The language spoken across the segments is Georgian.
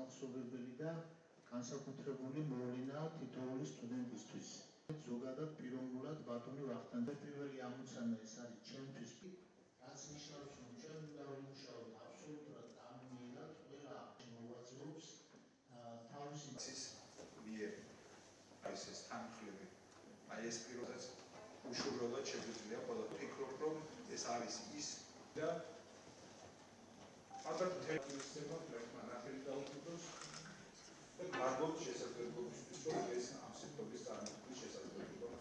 განმახსოვრებელი და განსაკუთრებული მოვლენა თითოეული სტუდენტისთვის. ზოგადად პიროვნულად ბატონი ვახტანგ პირველი ამოცანა ეს არის ჩემთვის, რაც ნიშნავს, რომ ჩვენ უნდა ვიმუშაოთ აბსოლუტურად განმეორად ყველა მოღვაწეობს თავისი მიერ ეს თანხლები. აი ეს პირობაც უშუალოდ შეგვიძლია ყველა ფიქრობ, რომ ეს არის ის და ალბათ თეორიისება პრაქტიკულად დაუწყოს და გარკვეულ შესაძლებლობისთვის, რომ ეს ამ სიტყვების წარმოქმნის შესაძლებლობა.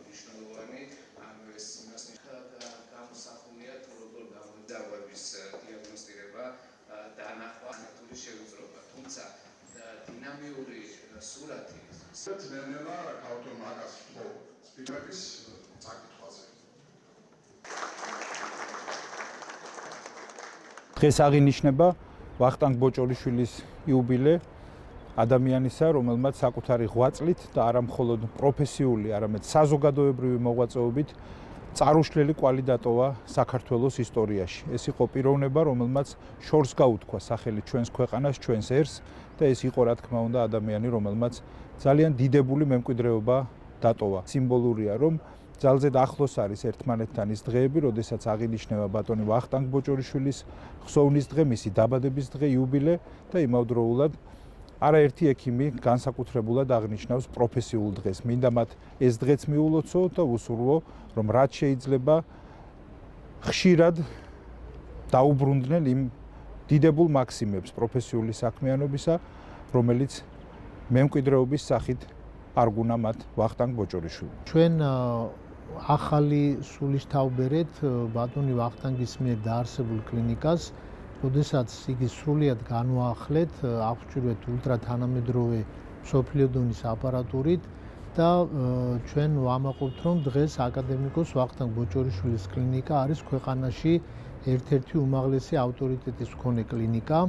მნიშვნელოვანი ეს იმას გამოსახულია, როგორ გამოდავების დიაგნოსტირება და ანახვა ნატურის შეუძლებლობა. თუმცა დინამიური სურათი ძნელია ქართულ მაგას ხო სპიკერების წაკითხვაზე. დღეს აღინიშნება ვახტანგ ბოჭორიშვილის იუბილე ადამიანისა, რომელმაც საკუთარი ღვაწლით და არა მხოლოდ პროფესიული, არამედ საზოგადოებრივი მოღვაწეობით წარუშლელი კვალი დატოვა საქართველოს ისტორიაში. ეს იყო პიროვნება, რომელმაც შორს გაუთქვა სახელი ჩვენს ქვეყანას, ჩვენს ერს და ეს იყო რა თქმა უნდა ადამიანი, რომელმაც ძალიან დიდებული მემკვიდრეობა დატოვა. სიმბოლურია, რომ ძალზედ ახლოს არის ერთმანეთთან ის დღეები, როდესაც აღინიშნება ბატონი ვახტანგ ბოჭორიშვილის ხსოვნის დღე, მისი დაბადების დღე, იუბილე და იმავდროულად არაერთი ექიმი განსაკუთრებულად აღნიშნავს პროფესიულ დღეს. მინდა მათ ეს დღეც მიულოცო და უსურვო, რომ რაც შეიძლება ხშირად დაუბრუნდნენ იმ დიდებულ მაქსიმებს პროფესიული საქმიანობისა, რომელიც მემკვიდრეობის სახით არგუნა მათ ვახტანგ ბოჭორიშვილს. ჩვენ ახალი სულისთავბერეთ ბატონი ვახტანგის მიერ დაარსებულ კლინიკას, როდესაც იგი სრულიად განვაახლეთ, აღჭურვეთ ულტრათანამედროვე მსოფლიო დონის აპარატურით და ჩვენ ვამაყობთ, რომ დღეს აკადემიკოს ვახტანგ ბოჭორიშვილის კლინიკა არის ქვეყანაში ერთ-ერთი უმაღლესი ავტორიტეტის მქონე კლინიკა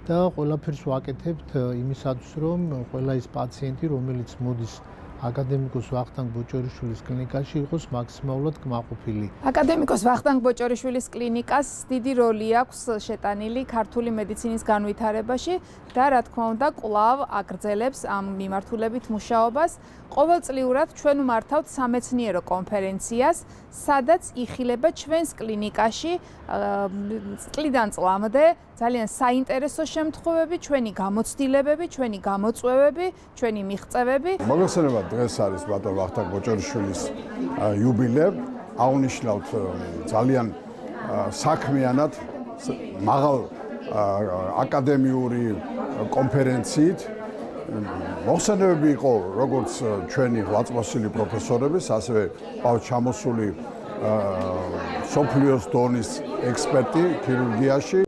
და ყველაფერს ვაკეთებთ იმისათვის, რომ ყველა ის პაციენტი, რომელიც მოდის აკადემიკოს ვახტანგ ბოჭორიშვილის კლინიკაში იყოს მაქსიმალურად კმაყოფილი. აკადემიკოს ვახტანგ ბოჭორიშვილის კლინიკას დიდი როლი აქვს შეტანილი ქართული მედიცინის განვითარებაში და რა თქმა უნდა კვლავ აგრძელებს ამ მიმართულებით მუშაობას. ყოველწლიურად ჩვენ ვმართავთ სამეცნიერო კონფერენციას, სადაც იხილება ჩვენს კლინიკაში წლიდან წლამდე ძალიან საინტერესო შემთხვევები, ჩვენი გამოცდილებები, ჩვენი გამოწვევები, ჩვენი მიღწევები. მოგესალმებით, დღეს არის ბატონ ვახტანგ ბოჭორიშვილის იუბილე. აღნიშნავთ ძალიან საქმიანად მაღალ აკადემიური კონფერენციით. მოხსენებები იყო როგორც ჩვენი ღვაწლოსილი პროფესორების, ასევე ყავთ ჩამოსული სოფლიოს დონის ექსპერტი ქირურგიაში.